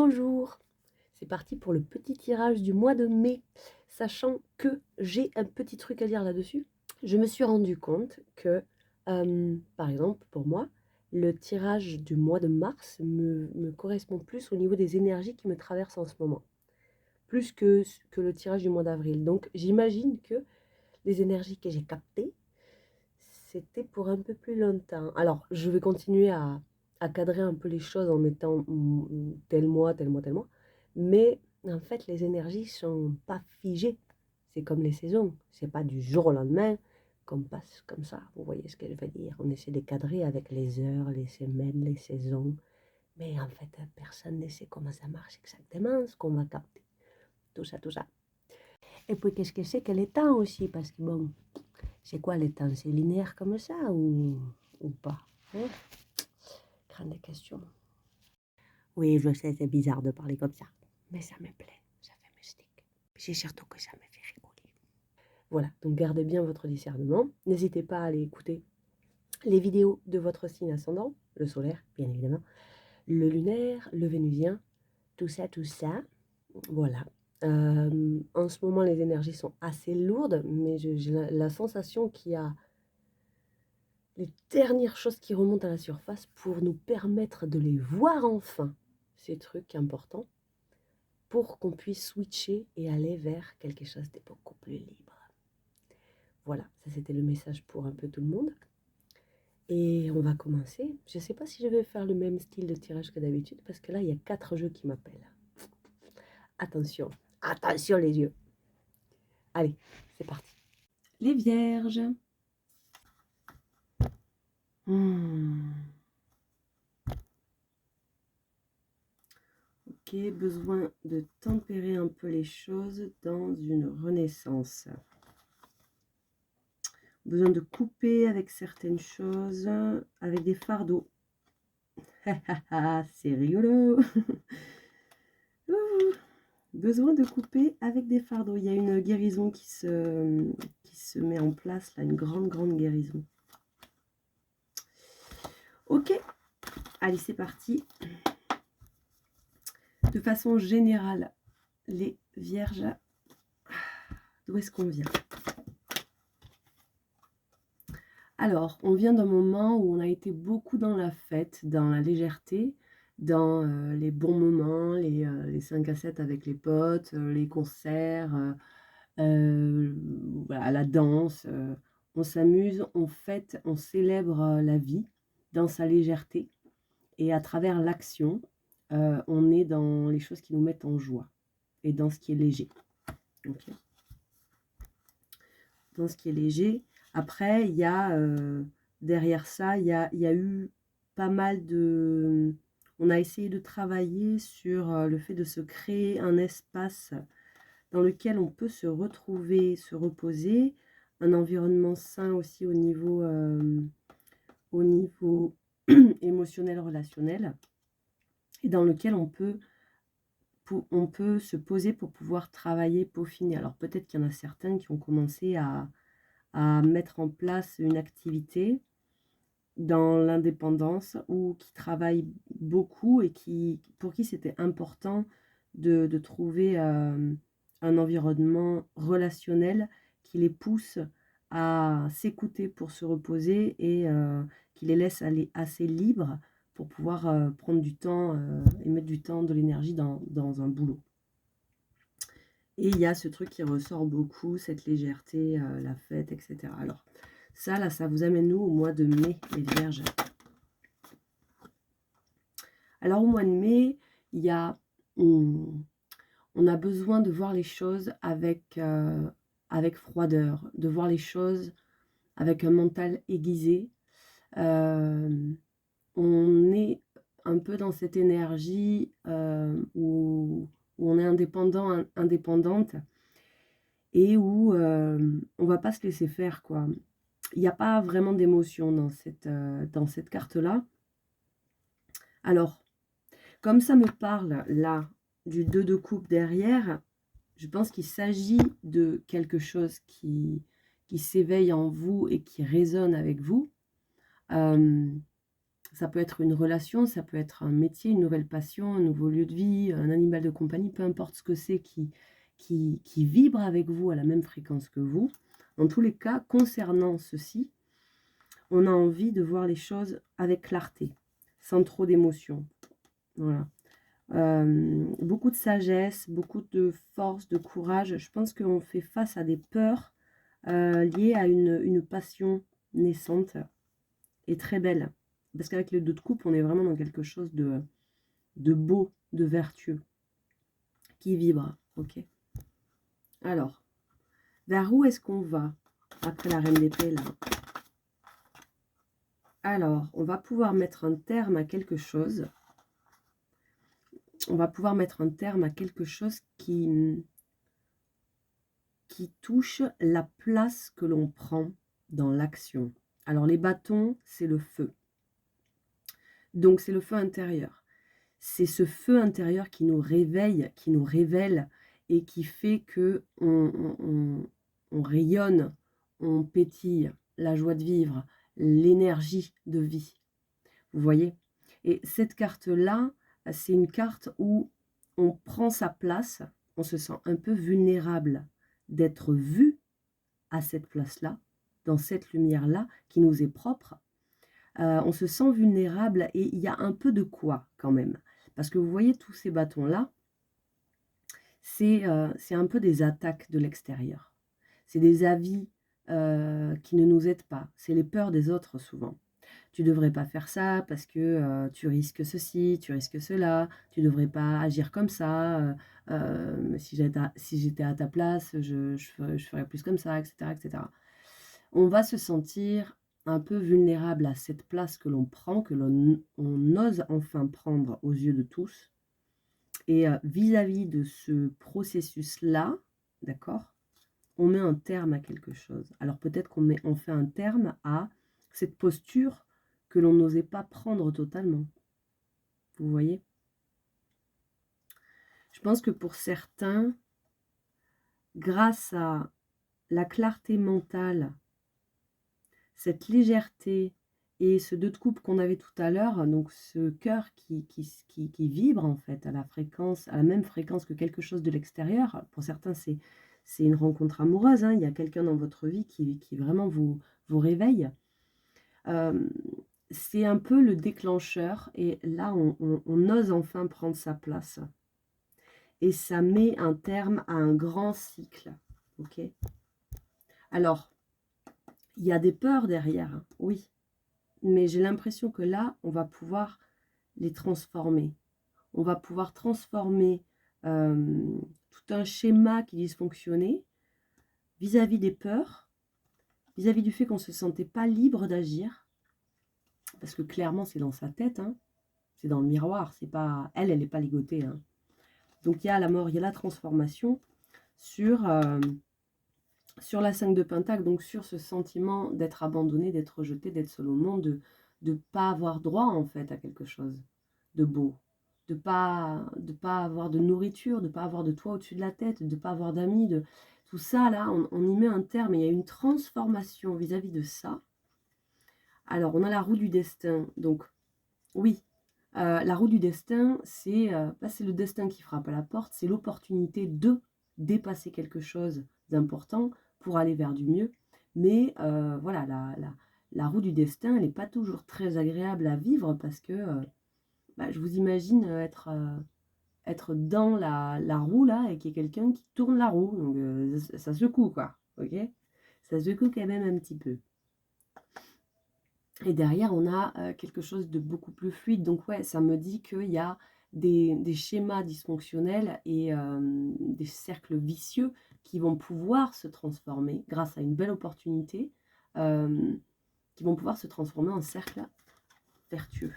Bonjour, c'est parti pour le petit tirage du mois de mai, sachant que j'ai un petit truc à dire là-dessus. Je me suis rendu compte que, par exemple, pour moi, le tirage du mois de mars me correspond plus au niveau des énergies qui me traversent en ce moment, plus que le tirage du mois d'avril. Donc j'imagine que les énergies que j'ai captées, c'était pour un peu plus longtemps. Alors, je vais continuer à cadrer un peu les choses en mettant tel mois, tel mois, tel mois. Mais en fait, les énergies sont pas figées. C'est comme les saisons. C'est pas du jour au lendemain qu'on passe comme ça. Vous voyez ce que je veux dire? On essaie de cadrer avec les heures, les semaines, les saisons. Mais en fait, personne ne sait comment ça marche exactement, ce qu'on va capter. Tout ça, tout ça. Et puis, qu'est-ce que c'est que les temps aussi? Parce que bon, c'est quoi les temps? C'est linéaire comme ça ou pas? Hein? Grande question. Oui, je sais, c'est bizarre de parler comme ça. Mais ça me plaît, ça fait mystique. C'est surtout que ça me fait rigoler. Voilà, donc gardez bien votre discernement. N'hésitez pas à aller écouter les vidéos de votre signe ascendant, le solaire, bien évidemment, le lunaire, le vénusien, tout ça, tout ça. Voilà. En ce moment, les énergies sont assez lourdes, mais j'ai la sensation qu'il y a les dernières choses qui remontent à la surface pour nous permettre de les voir enfin, ces trucs importants, pour qu'on puisse switcher et aller vers quelque chose de beaucoup plus libre. Voilà, ça c'était le message pour un peu tout le monde. Et on va commencer. Je ne sais pas si je vais faire le même style de tirage que d'habitude, parce que là, il y a 4 jeux qui m'appellent. Attention, attention les yeux. Allez, c'est parti. Les vierges. Ok, besoin de tempérer un peu les choses dans une renaissance. Besoin de couper avec certaines choses, avec des fardeaux. C'est rigolo. Besoin de couper avec des fardeaux. Il y a une guérison qui se met en place, là, une grande guérison. Ok, allez, c'est parti. De façon générale, les vierges, d'où est-ce qu'on vient? Alors, on vient d'un moment où on a été beaucoup dans la fête, dans la légèreté, dans les bons moments, les 5 à 7 avec les potes, les concerts, voilà, la danse. On s'amuse, on fête, on célèbre la vie dans sa légèreté. Et à travers l'action, on est dans les choses qui nous mettent en joie et dans ce qui est léger. Okay. Dans ce qui est léger. Après, il y a, derrière ça, il y a eu pas mal de... On a essayé de travailler sur le fait de se créer un espace dans lequel on peut se retrouver, se reposer, un environnement sain aussi au niveau émotionnel, relationnel, et dans lequel on peut se poser pour pouvoir travailler, peaufiner. Alors peut-être qu'il y en a certains qui ont commencé à mettre en place une activité dans l'indépendance ou qui travaillent beaucoup et pour qui c'était important de trouver un environnement relationnel qui les pousse à s'écouter pour se reposer et qui les laisse aller assez libres pour pouvoir prendre du temps et mettre du temps, de l'énergie dans un boulot. Et il y a ce truc qui ressort beaucoup, cette légèreté, la fête, etc. Alors, ça, là, ça vous amène nous au mois de mai, les vierges. Alors, au mois de mai, il y a... On a besoin de voir les choses avec froideur, de voir les choses avec un mental aiguisé. On est un peu dans cette énergie où on est indépendant, indépendante, et où on va pas se laisser faire, quoi. Il n'y a pas vraiment d'émotion dans cette carte-là. Alors, comme ça me parle, là, du 2 de coupe derrière, je pense qu'il s'agit de quelque chose qui s'éveille en vous et qui résonne avec vous. Ça peut être une relation, ça peut être un métier, une nouvelle passion, un nouveau lieu de vie, un animal de compagnie, peu importe ce que c'est qui vibre avec vous à la même fréquence que vous. Dans tous les cas, concernant ceci, on a envie de voir les choses avec clarté, sans trop d'émotion. Voilà. Beaucoup de sagesse, beaucoup de force, de courage. Je pense qu'on fait face à des peurs liées à une passion naissante et très belle. Parce qu'avec le 2 de coupe, on est vraiment dans quelque chose de beau, de vertueux, qui vibre. Ok. Alors, vers où est-ce qu'on va après la reine d'épée là? Alors, on va pouvoir mettre un terme à quelque chose. On va pouvoir mettre un terme à quelque chose qui touche la place que l'on prend dans l'action. Alors, les bâtons, c'est le feu. Donc, c'est le feu intérieur. C'est ce feu intérieur qui nous réveille, qui nous révèle et qui fait que on rayonne, on pétille, la joie de vivre, l'énergie de vie. Vous voyez? Et cette carte-là, c'est une carte où on prend sa place, on se sent un peu vulnérable d'être vu à cette place-là, dans cette lumière-là qui nous est propre. On se sent vulnérable et il y a un peu de quoi quand même. Parce que vous voyez tous ces bâtons-là, c'est un peu des attaques de l'extérieur. C'est des avis qui ne nous aident pas. C'est les peurs des autres souvent. Tu ne devrais pas faire ça parce que tu risques ceci, tu risques cela, tu ne devrais pas agir comme ça. Si j'étais à ta place, je ferais plus comme ça, etc., etc. On va se sentir un peu vulnérable à cette place que l'on prend, que l'on ose enfin prendre aux yeux de tous. Et vis-à-vis de ce processus-là, d'accord, on met un terme à quelque chose. Alors peut-être on fait un terme à cette posture que l'on n'osait pas prendre totalement. Vous voyez? Je pense que pour certains, grâce à la clarté mentale, cette légèreté et ce 2 de coupe qu'on avait tout à l'heure, donc ce cœur qui vibre en fait à la même fréquence que quelque chose de l'extérieur. Pour certains, c'est une rencontre amoureuse, hein. Il y a quelqu'un dans votre vie qui vraiment vous réveille. C'est un peu le déclencheur et là, on ose enfin prendre sa place. Et ça met un terme à un grand cycle. Ok. Alors, il y a des peurs derrière, hein, oui. Mais j'ai l'impression que là, on va pouvoir les transformer. On va pouvoir transformer tout un schéma qui dysfonctionnait vis-à-vis des peurs, vis-à-vis du fait qu'on ne se sentait pas libre d'agir. Parce que clairement, c'est dans sa tête, hein, c'est dans le miroir. C'est pas elle n'est pas ligotée. Hein. Donc il y a la mort, il y a la transformation sur la 5 de Pentacle, donc sur ce sentiment d'être abandonné, d'être rejeté, d'être seul au monde, de ne pas avoir droit en fait à quelque chose de beau, de pas avoir de nourriture, de pas avoir de toit au-dessus de la tête, de pas avoir d'amis, de tout ça là, on y met un terme. Il y a une transformation vis-à-vis de ça. Alors on a la roue du destin, donc oui, la roue du destin, c'est le destin qui frappe à la porte, c'est l'opportunité de dépasser quelque chose d'important pour aller vers du mieux. Mais voilà, la roue du destin, elle n'est pas toujours très agréable à vivre parce que je vous imagine être dans la roue là et qu'il y ait quelqu'un qui tourne la roue. Donc ça secoue quoi, ok? Ça secoue quand même un petit peu. Et derrière, on a quelque chose de beaucoup plus fluide. Donc ouais, ça me dit qu'il y a des schémas dysfonctionnels et des cercles vicieux qui vont pouvoir se transformer grâce à une belle opportunité, qui vont pouvoir se transformer en cercle vertueux.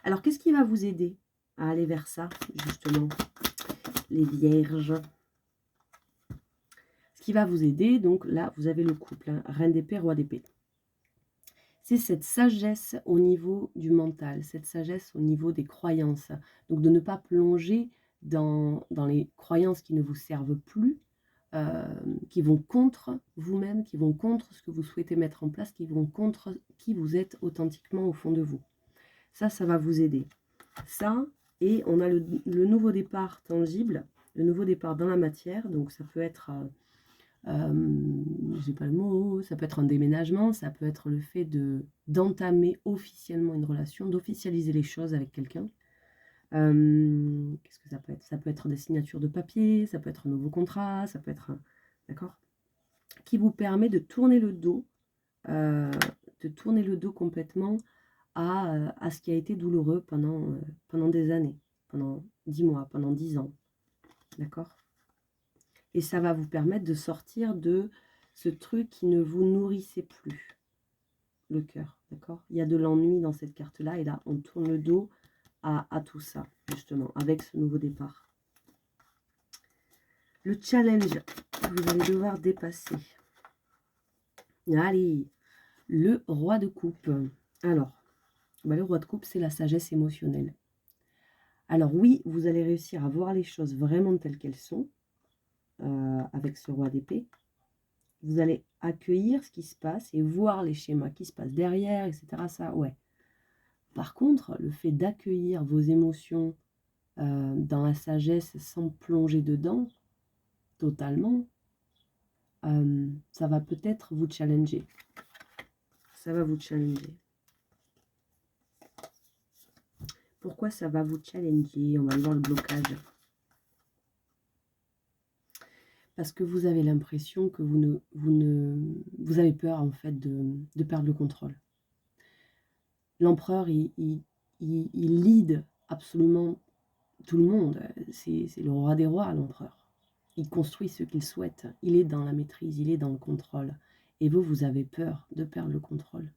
Alors, qu'est-ce qui va vous aider à aller vers ça, justement, les vierges? Ce qui va vous aider, donc là, vous avez le couple, hein, reine d'épée, roi d'épée. C'est cette sagesse au niveau du mental, cette sagesse au niveau des croyances. Donc de ne pas plonger dans les croyances qui ne vous servent plus, qui vont contre vous-même, qui vont contre ce que vous souhaitez mettre en place, qui vont contre qui vous êtes authentiquement au fond de vous. Ça va vous aider. Ça, et on a le nouveau départ tangible, le nouveau départ dans la matière. Donc ça peut être, j'ai pas le mot, ça peut être un déménagement, ça peut être le fait d'entamer officiellement une relation, d'officialiser les choses avec quelqu'un. Qu'est-ce que ça peut être? Ça peut être des signatures de papier, ça peut être un nouveau contrat, ça peut être, d'accord, qui vous permet de tourner le dos, complètement à ce qui a été douloureux pendant des années, pendant 10 mois, pendant 10 ans, d'accord? Et ça va vous permettre de sortir de ce truc qui ne vous nourrissait plus, le cœur, d'accord? Il y a de l'ennui dans cette carte-là, et là, on tourne le dos à tout ça, justement, avec ce nouveau départ. Le challenge que vous allez devoir dépasser. Allez, le roi de coupe. Alors, le roi de coupe, c'est la sagesse émotionnelle. Alors oui, vous allez réussir à voir les choses vraiment telles qu'elles sont, avec ce roi d'épée. Vous allez accueillir ce qui se passe et voir les schémas qui se passent derrière, etc. Ça, ouais. Par contre, le fait d'accueillir vos émotions dans la sagesse sans plonger dedans, totalement, ça va peut-être vous challenger. Ça va vous challenger. Pourquoi ça va vous challenger? On va aller voir le blocage. Parce que vous avez l'impression que vous avez peur en fait de perdre le contrôle. L'empereur, il lead absolument tout le monde. C'est le roi des rois, l'empereur. Il construit ce qu'il souhaite. Il est dans la maîtrise, il est dans le contrôle. Et vous, vous avez peur de perdre le contrôle.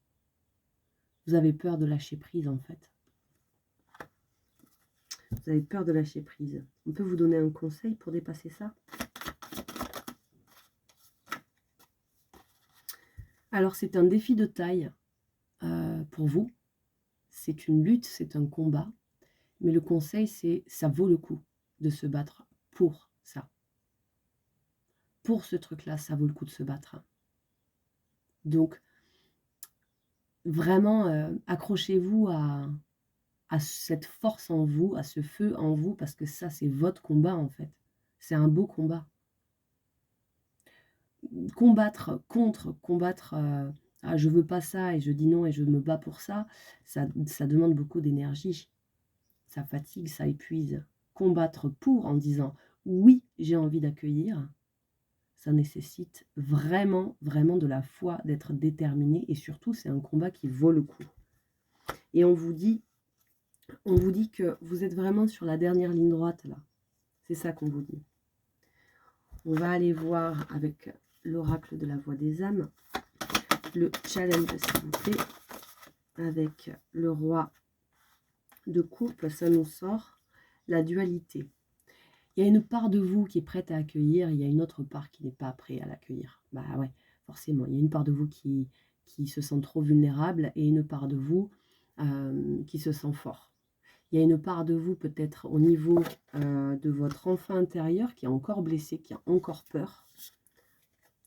Vous avez peur de lâcher prise, en fait. Vous avez peur de lâcher prise. On peut vous donner un conseil pour dépasser ça? Alors, c'est un défi de taille pour vous. C'est une lutte, c'est un combat. Mais le conseil, c'est ça vaut le coup de se battre pour ça. Pour ce truc-là, ça vaut le coup de se battre. Donc, vraiment, accrochez-vous à cette force en vous, à ce feu en vous, parce que ça, c'est votre combat, en fait. C'est un beau combat. Combattre contre, ah, je veux pas ça et je dis non et je me bats pour ça, ça demande beaucoup d'énergie. Ça fatigue, ça épuise. Combattre pour en disant oui, j'ai envie d'accueillir, ça nécessite vraiment, vraiment de la foi, d'être déterminé, et surtout, c'est un combat qui vaut le coup. Et on vous dit que vous êtes vraiment sur la dernière ligne droite, là. C'est ça qu'on vous dit. On va aller voir avec l'oracle de la voix des âmes, le challenge, s'il vous plaît, avec le roi de coupe, ça nous sort la dualité. Il y a une part de vous qui est prête à accueillir, il y a une autre part qui n'est pas prête à l'accueillir. Bah ouais, forcément, il y a une part de vous qui se sent trop vulnérable et une part de vous qui se sent fort. Il y a une part de vous peut-être au niveau de votre enfant intérieur qui est encore blessé, qui a encore peur.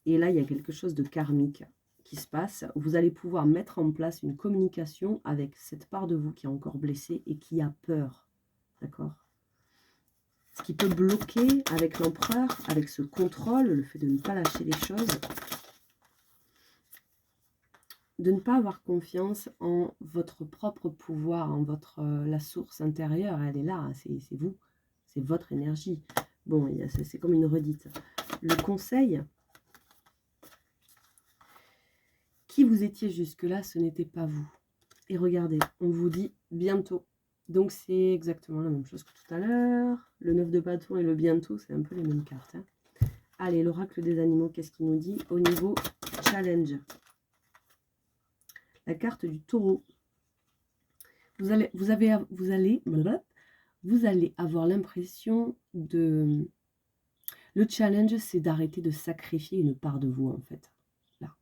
Et là, il y a quelque chose de karmique qui se passe. Vous allez pouvoir mettre en place une communication avec cette part de vous qui est encore blessée et qui a peur. D'accord ? Ce qui peut bloquer avec l'empereur, avec ce contrôle, le fait de ne pas lâcher les choses, de ne pas avoir confiance en votre propre pouvoir, en la source intérieure, elle est là, c'est vous, c'est votre énergie. Bon, c'est comme une redite. Le conseil, qui vous étiez jusque-là, ce n'était pas vous. Et regardez, on vous dit bientôt. Donc c'est exactement la même chose que tout à l'heure. Le 9 de bâton et le bientôt, c'est un peu les mêmes cartes. Hein. Allez, l'oracle des animaux, qu'est-ce qu'il nous dit au niveau challenge? La carte du taureau. Vous allez avoir l'impression de... Le challenge, c'est d'arrêter de sacrifier une part de vous, en fait. Là.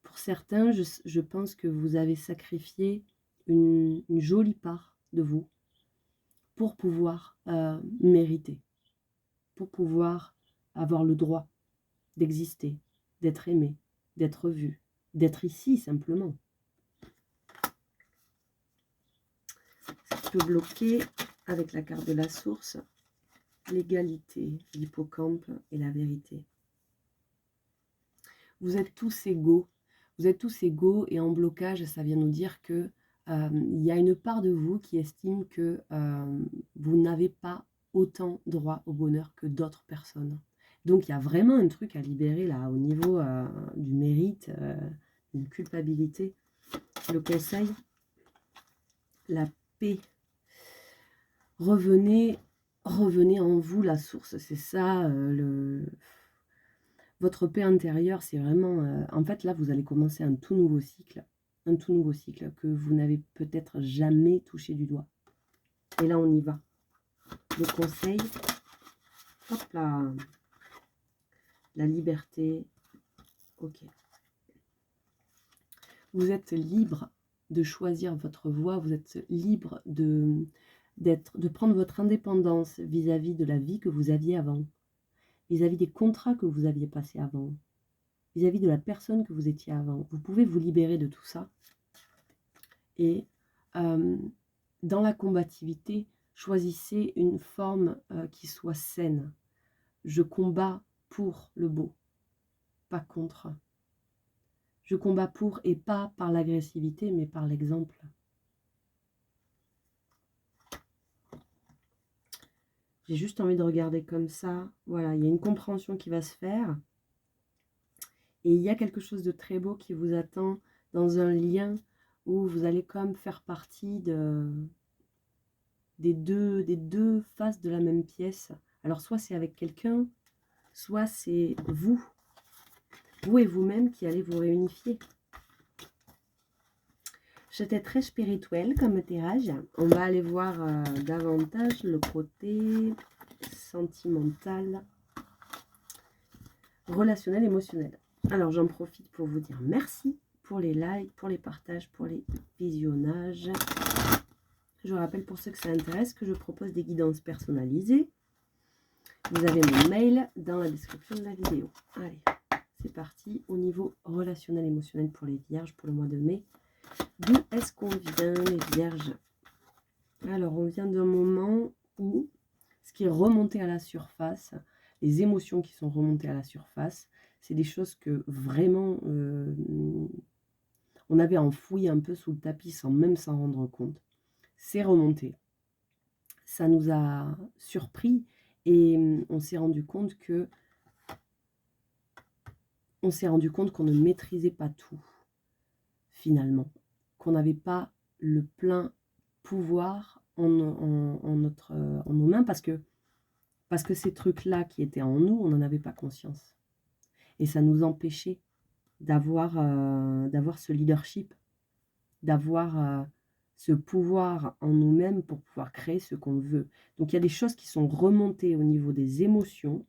Pour certains, je pense que vous avez sacrifié une jolie part de vous pour pouvoir mériter, pour pouvoir avoir le droit d'exister, d'être aimé, d'être vu, d'être ici simplement. Ce qui peut bloquer avec la carte de la source, l'égalité, l'hippocampe et la vérité. Vous êtes tous égaux. Vous êtes tous égaux et en blocage, ça vient nous dire que il y a une part de vous qui estime que vous n'avez pas autant droit au bonheur que d'autres personnes. Donc il y a vraiment un truc à libérer là au niveau du mérite, une culpabilité. Le conseil, la paix. Revenez en vous la source, c'est ça votre paix intérieure, c'est vraiment... en fait, là, vous allez commencer un tout nouveau cycle. Un tout nouveau cycle que vous n'avez peut-être jamais touché du doigt. Et là, on y va. Le conseil, hop là, la liberté, ok. Vous êtes libre de choisir votre voie, vous êtes libre de prendre votre indépendance vis-à-vis de la vie que vous aviez avant, vis-à-vis des contrats que vous aviez passés avant, vis-à-vis de la personne que vous étiez avant. Vous pouvez vous libérer de tout ça. Et dans la combativité, choisissez une forme qui soit saine. Je combats pour le beau, pas contre. Je combats pour et pas par l'agressivité, mais par l'exemple. J'ai juste envie de regarder comme ça. Voilà, il y a une compréhension qui va se faire. Et il y a quelque chose de très beau qui vous attend dans un lien où vous allez comme faire partie des deux faces de la même pièce. Alors soit c'est avec quelqu'un, soit c'est vous et vous-même qui allez vous réunifier. C'était très spirituel comme tirage. On va aller voir davantage le côté sentimental, relationnel, émotionnel. Alors j'en profite pour vous dire merci pour les likes, pour les partages, pour les visionnages. Je rappelle pour ceux que ça intéresse que je propose des guidances personnalisées. Vous avez mon mail dans la description de la vidéo. Allez, c'est parti au niveau relationnel émotionnel pour les vierges pour le mois de mai. D'où est-ce qu'on vient les vierges? Alors on vient d'un moment où ce qui est remonté à la surface, les émotions qui sont remontées à la surface, c'est des choses que vraiment on avait enfoui un peu sous le tapis sans même s'en rendre compte. C'est remonté. Ça nous a surpris et on s'est rendu compte qu'on ne maîtrisait pas tout, finalement. Qu'on n'avait pas le plein pouvoir en nos mains parce que ces trucs-là qui étaient en nous, on n'en avait pas conscience. Et ça nous empêchait d'avoir ce leadership, d'avoir ce pouvoir en nous-mêmes pour pouvoir créer ce qu'on veut. Donc il y a des choses qui sont remontées au niveau des émotions,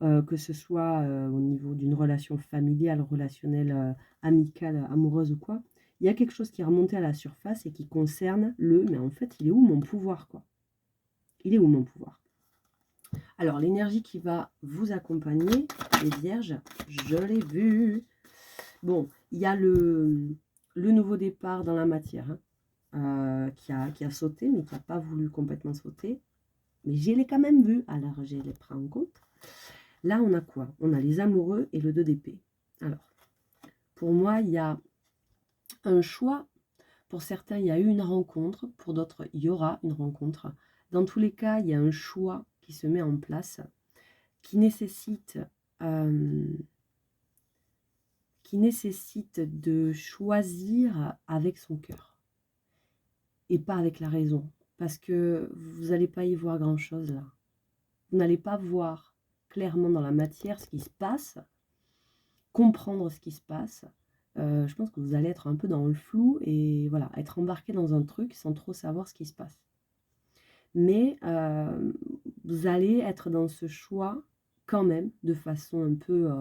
que ce soit au niveau d'une relation familiale, relationnelle, amicale, amoureuse ou quoi. Il y a quelque chose qui est remonté à la surface et qui concerne mais en fait, il est où mon pouvoir, quoi? Il est où mon pouvoir? Alors, l'énergie qui va vous accompagner, les vierges, je l'ai vu. Bon, il y a le nouveau départ dans la matière, hein, qui a sauté, mais qui n'a pas voulu complètement sauter. Mais je l'ai quand même vu, alors je les prends en compte. Là, on a quoi? On a les amoureux et le 2 d'épée. Alors, pour moi, il y a un choix. Pour certains, il y a eu une rencontre. Pour d'autres, il y aura une rencontre. Dans tous les cas, il y a un choix qui se met en place, qui nécessite de choisir avec son cœur et pas avec la raison. Parce que vous n'allez pas y voir grand-chose là. Vous n'allez pas voir clairement dans la matière ce qui se passe, comprendre ce qui se passe. Je pense que vous allez être un peu dans le flou et voilà, être embarqué dans un truc sans trop savoir ce qui se passe. Mais vous allez être dans ce choix quand même de façon un peu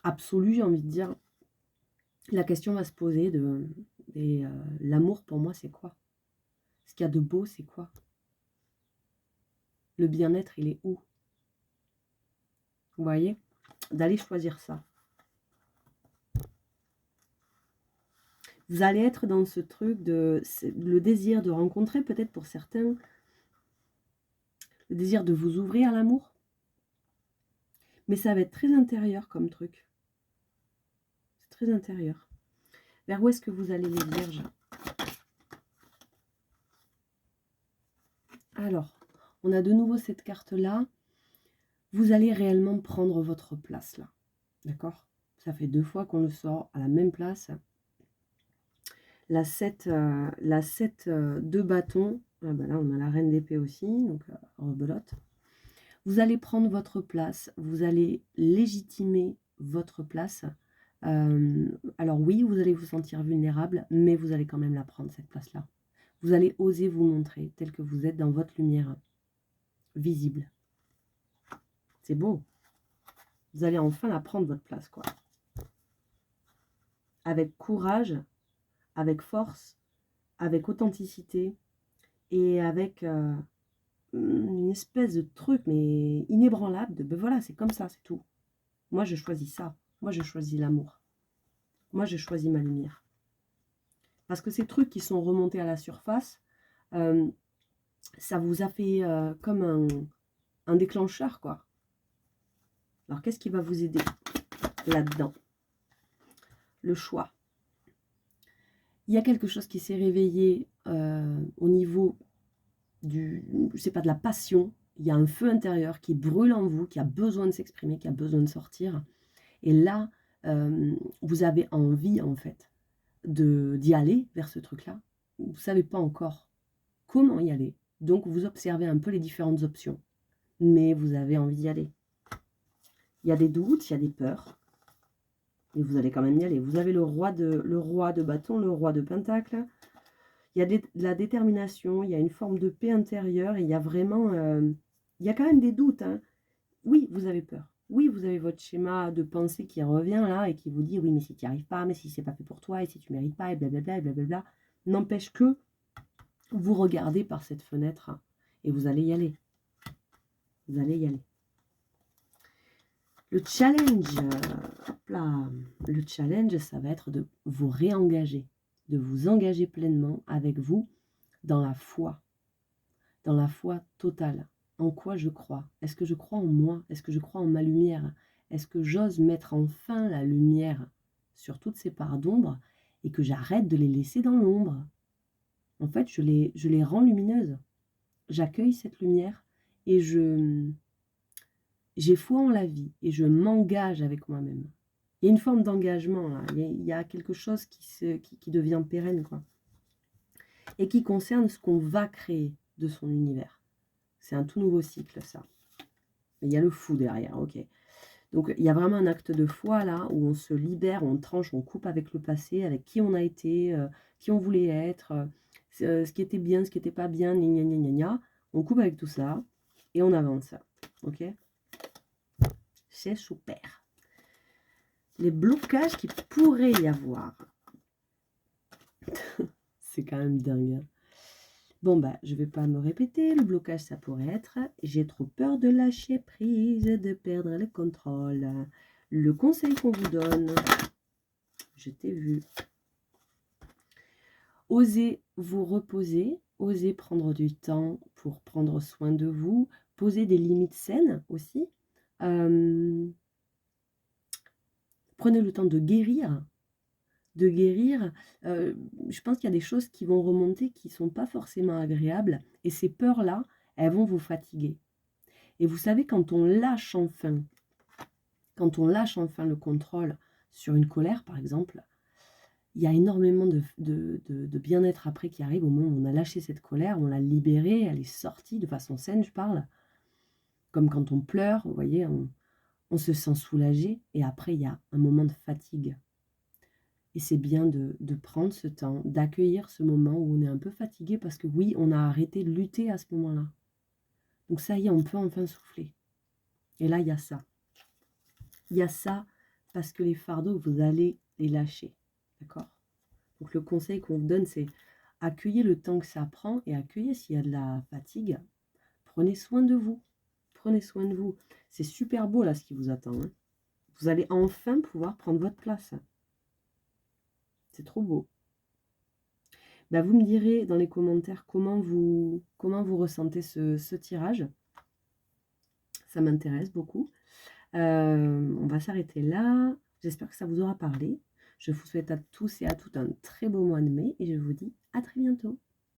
absolue, j'ai envie de dire. La question va se poser l'amour pour moi c'est quoi? Ce qu'il y a de beau c'est quoi? Le bien-être il est où? Vous voyez? D'aller choisir ça. Vous allez être dans ce truc de le désir de rencontrer, peut-être pour certains, le désir de vous ouvrir à l'amour. Mais ça va être très intérieur comme truc. C'est très intérieur. Vers où est-ce que vous allez les vierges? Alors, on a de nouveau cette carte-là. Vous allez réellement prendre votre place là. D'accord? Ça fait 2 fois qu'on le sort à la même place. La 7 de bâton. Ah ben là, on a la reine d'épée aussi, donc rebelote. Vous allez prendre votre place. Vous allez légitimer votre place. Alors oui, vous allez vous sentir vulnérable, mais vous allez quand même la prendre, cette place-là. Vous allez oser vous montrer tel que vous êtes dans votre lumière visible. C'est beau. Vous allez enfin la prendre, votre place, quoi. Avec courage, avec force, avec authenticité et avec une espèce de truc, mais inébranlable. Ben voilà, c'est comme ça, c'est tout. Moi, je choisis ça. Moi, je choisis l'amour. Moi, je choisis ma lumière. Parce que ces trucs qui sont remontés à la surface, ça vous a fait comme un déclencheur, quoi. Alors, qu'est-ce qui va vous aider là-dedans? Le choix. Il y a quelque chose qui s'est réveillé au niveau je sais pas, de la passion. Il y a un feu intérieur qui brûle en vous, qui a besoin de s'exprimer, qui a besoin de sortir. Et là, vous avez envie, en fait, d'y aller vers ce truc-là. Vous ne savez pas encore comment y aller. Donc, vous observez un peu les différentes options. Mais vous avez envie d'y aller. Il y a des doutes, il y a des peurs. Et vous allez quand même y aller. Vous avez le roi de bâton, le roi de pentacle. Il y a de la détermination, il y a une forme de paix intérieure. Et il y a vraiment... il y a quand même des doutes. Hein. Oui, vous avez peur. Oui, vous avez votre schéma de pensée qui revient là et qui vous dit, oui, mais si tu n'y arrives pas, mais si c'est pas fait pour toi, et si tu ne mérites pas, et blablabla, et blablabla. N'empêche que vous regardez par cette fenêtre et vous allez y aller. Vous allez y aller. Le challenge, hop là, le challenge, ça va être de vous réengager, de vous engager pleinement avec vous dans la foi totale. En quoi je crois? Est-ce que je crois en moi? Est-ce que je crois en ma lumière? Est-ce que j'ose mettre enfin la lumière sur toutes ces parts d'ombre et que j'arrête de les laisser dans l'ombre? En fait, je les rends lumineuses. J'accueille cette lumière et j'ai foi en la vie et je m'engage avec moi-même. Il y a une forme d'engagement là. Il y a quelque chose qui devient pérenne, quoi. Et qui concerne ce qu'on va créer de son univers. C'est un tout nouveau cycle, ça. Mais il y a le fou derrière, ok. Donc, il y a vraiment un acte de foi, là, où on se libère, on tranche, on coupe avec le passé, avec qui on a été, qui on voulait être, ce qui était bien, ce qui n'était pas bien, gna gna gna gna. On coupe avec tout ça, et on avance, ok. C'est super. Les blocages qu'il pourrait y avoir. C'est quand même dingue, hein. Bon, bah, je vais pas me répéter. Le blocage, ça pourrait être j'ai trop peur de lâcher prise, de perdre le contrôle. Le conseil qu'on vous donne, je t'ai vu. Osez vous reposer, osez prendre du temps pour prendre soin de vous, poser des limites saines aussi. Prenez le temps de guérir. Je pense qu'il y a des choses qui vont remonter qui ne sont pas forcément agréables. Et ces peurs-là, elles vont vous fatiguer. Et vous savez, quand on lâche enfin le contrôle sur une colère, par exemple, il y a énormément de bien-être après qui arrive au moment où on a lâché cette colère, on l'a libérée, elle est sortie de façon saine, je parle. Comme quand on pleure, vous voyez, on se sent soulagé. Et après, il y a un moment de fatigue. Et c'est bien de prendre ce temps, d'accueillir ce moment où on est un peu fatigué parce que oui, on a arrêté de lutter à ce moment-là. Donc ça y est, on peut enfin souffler. Et là, il y a ça. Il y a ça parce que les fardeaux, vous allez les lâcher. D'accord? Donc le conseil qu'on vous donne, c'est accueillez le temps que ça prend et accueillez s'il y a de la fatigue. Prenez soin de vous. Prenez soin de vous. C'est super beau là ce qui vous attend. Hein. Vous allez enfin pouvoir prendre votre place. C'est trop beau. Bah, vous me direz dans les commentaires comment vous ressentez ce tirage. Ça m'intéresse beaucoup. On va s'arrêter là. J'espère que ça vous aura parlé. Je vous souhaite à tous et à toutes un très beau mois de mai et je vous dis à très bientôt.